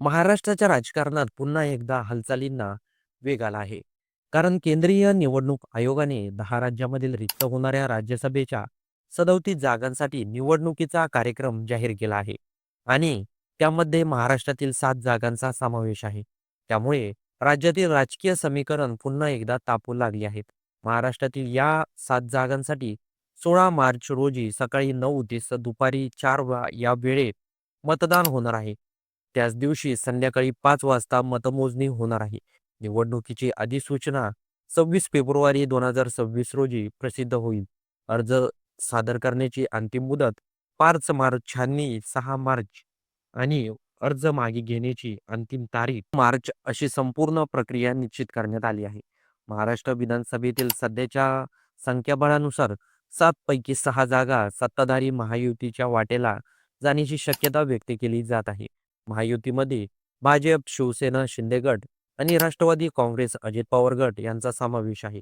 महाराष्ट्राच्या राजकारणात पुन्हा एकदा हालचालींना वेग आला आहे. कारण केंद्रीय निवडणूक आयोगाने 10 राज्यामधील रिक्त होणाऱ्या राज्यसभेच्या 37 जागांसाठी निवडणुकीचा कार्यक्रम जाहीर केला आहे आणि त्यामध्ये महाराष्ट्रातील 7 जागांचा समावेश आहे. त्यामुळे राज्यातील राजकीय समीकरण पुन्हा एकदा तापू लागली आहेत. महाराष्ट्रातील या 7 जागांसाठी 16 मार्च रोजी सकाळी 9 ते दुपारी 4 या वेळेत मतदान होणार आहे. त्याच दिवशी संध्याकाळी 5 वाजता मतमोजणी होणार आहे. निवडणुकीची अधिसूचना 26 फेब्रुवारी 2026 रोजी प्रसिद्ध होईल. अर्ज सादर करण्याची अंतिम मुदत 5 मार्च, छाननी 6 मार्च आणि अर्ज मागे घेण्याची अंतिम तारीख मार्च अशी संपूर्ण प्रक्रिया निश्चित करण्यात आली आहे. महाराष्ट्र विधानसभेतील सध्याच्या संख्याबळानुसार 7 पैकी 6 जागा सत्ताधारी महायुतीच्या वाटेला जाण्याची शक्यता व्यक्त केली जात आहे. महायुतीमध्ये भाजप, शिवसेना, शिंदे गट आणि राष्ट्रवादी काँग्रेस, अजित पवार गट यांचा समावेश आहे.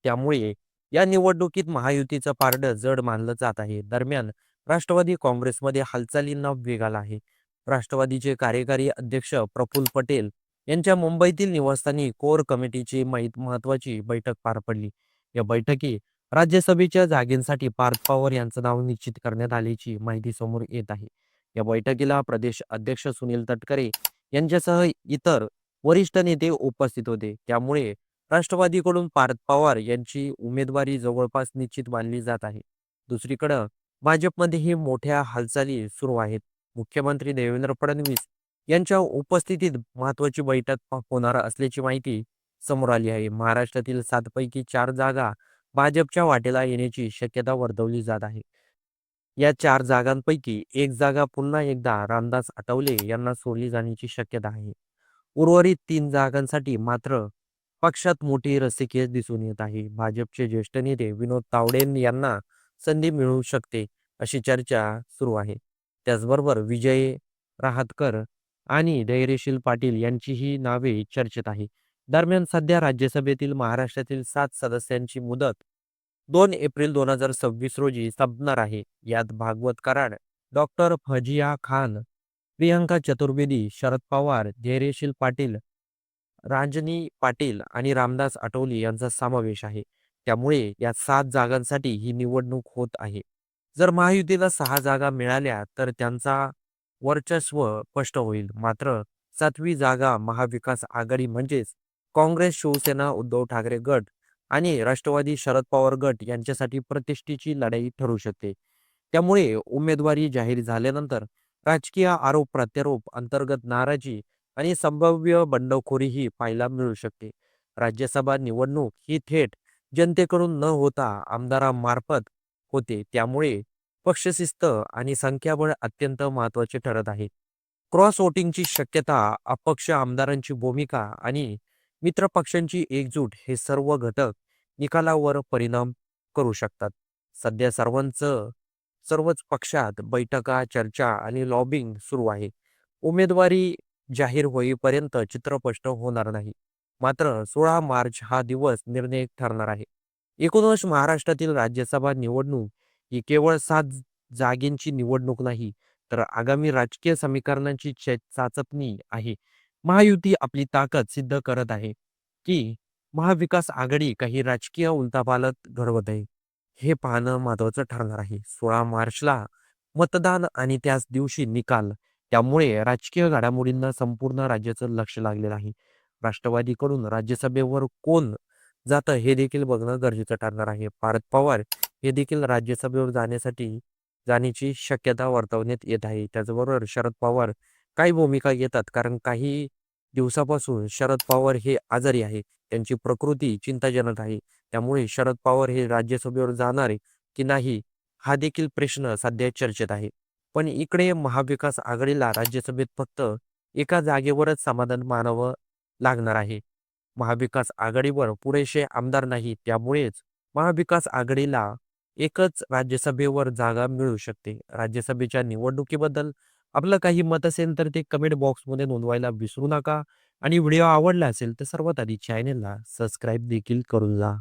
त्यामुळे या निवडणुकीत महायुतीचं पारडं जड मानलं जात आहे. दरम्यान राष्ट्रवादी काँग्रेसमध्ये हालचालींना वेग आला आहे. राष्ट्रवादीचे कार्यकारी अध्यक्ष प्रफुल्ल पटेल यांच्या मुंबईतील निवासस्थानी कोर कमिटीची महत्वाची बैठक पार पडली. या बैठकीत राज्यसभेच्या जागेसाठी पार्थ पवार यांचं नाव निश्चित करण्यात आल्याची माहिती समोर येत आहे. या बैठकीला प्रदेश अध्यक्ष सुनील तटकरे यांच्यासह इतर वरिष्ठ नेते उपस्थित होते. त्यामुळे राष्ट्रवादीकडून पार्थ पवार यांची उमेदवारी जवळपास निश्चित मानली जात आहे. दुसरीकडे भाजपमध्येही मोठ्या हालचाली सुरू आहेत. मुख्यमंत्री देवेंद्र फडणवीस यांच्या उपस्थितीत महत्वाची बैठक होणार असल्याची माहिती समोर आली आहे. महाराष्ट्रातील 7 पैकी 4 जागा भाजपच्या वाटेला येण्याची शक्यता वर्तवली जात आहे. या 4 जागांपैकी एक जागा पुन्हा एकदा रामदास आठवले यांना सोडली जाण्याची शक्यता आहे. उर्वरित 3 जागांसाठी मात्र पक्षात मोठी रस्सीखेच दिसून येत आहे. भाजपचे ज्येष्ठ नेते विनोद तावडे यांना संधी मिळू शकते अशी चर्चा सुरू आहे. त्याचबरोबर विजय राहतकर आणि धैर्यशील पाटील यांचीही नावे चर्चेत आहे. दरम्यान सध्या राज्यसभेतील महाराष्ट्रातील 7 सदस्यांची मुदत 2 एप्रिल 2026 रोजी संपणार आहे. यात भागवत कराड, डॉक्टर फजिया खान, प्रियंका चतुर्वेदी, शरद पवार, धैर्यशील पाटील, रांजनी पाटील आणि रामदास आठवले यांचा समावेश आहे. त्यामुळे या 7 जागांसाठी ही निवडणूक होत आहे. जर महायुतीला 6 जागा मिळाल्या तर त्यांचा वर्चस्व स्पष्ट होईल. मात्र 7वी जागा महाविकास आघाडी म्हणजेच काँग्रेस, शिवसेना, उद्धव ठाकरे गट आणि राष्ट्रवादी शरद पवार गट यांच्यासाठी प्रतिष्ठेची लढाई ठरू शकते. त्यामुळे उमेदवारी जाहीर झाल्यानंतर राजकीय आरोप प्रत्यारोप, अंतर्गत नाराजी आणि संभाव्य बंडखोरीही पाहायला मिळू शकते. राज्यसभा निवडणूक ही थेट जनतेकडून न होता आमदारांमार्फत होते. त्यामुळे पक्षशिस्त आणि संख्याबळ अत्यंत महत्त्वाचे ठरत आहे. क्रॉस वोटिंगची शक्यता, अपक्ष आमदारांची भूमिका आणि मित्र पक्षांची एकजूट हे सर्व घटक निकालावर परिणाम करू शकतात. सध्या सर्वच पक्षात बैठका, चर्चा आणि लॉबिंग सुरू आहे. उमेदवारी जाहीर होईपर्यंत चित्र स्पष्ट होणार नाही. मात्र 16 मार्च हा दिवस निर्णायक ठरणार आहे. एकूणच महाराष्ट्रातील राज्यसभा निवडणूक ही केवळ 7 जागेंची निवडणूक नाही, तर आगामी राजकीय समीकरणांची चाचपणी आहे. महायुती आपली ताकद सिद्ध करत आहे की महाविकास आघाडी काही राजकीय उलथापालथ घडवत आहे, हे पाहणं महत्त्वाचं ठरणार आहे. 16 मार्चला मतदान आणि त्याच दिवशी निकाल. त्यामुळे राजकीय घडामोडींना संपूर्ण राज्याचं लक्ष लागलेलं आहे. राष्ट्रवादीकडून राज्यसभेवर कोण जातं हे देखील बघणं गरजेचं ठरणार आहे. पार्थ पवार हे देखील राज्यसभेवर जाण्याची शक्यता वर्तवण्यात येत आहे. त्याचबरोबर शरद पवार काय भूमिका घेतात, कारण काही दिवसापासून शरद पवार हे आजारी आहे. त्यांची प्रकृती चिंताजनक आहे. त्यामुळे शरद पवार हे राज्यसभेवर जाणार की नाही हा देखील प्रश्न सध्या चर्चेत आहे. पण इकडे महाविकास आघाडीला राज्यसभेत फक्त एका जागेवरच समाधान मानावं लागणार आहे. महाविकास आघाडीवर पुरेसे आमदार नाही. त्यामुळेच महाविकास आघाडीला एकच राज्यसभेवर जागा मिळू शकते. राज्यसभेच्या निवडणुकीबद्दल आपलं काही मत असेल तर ते कमेंट बॉक्समध्ये नोंदवायला विसरू नका आणि व्हिडिओ आवडला असेल तर सर्वात आधी चॅनेलला सबस्क्राईब देखील करून जा.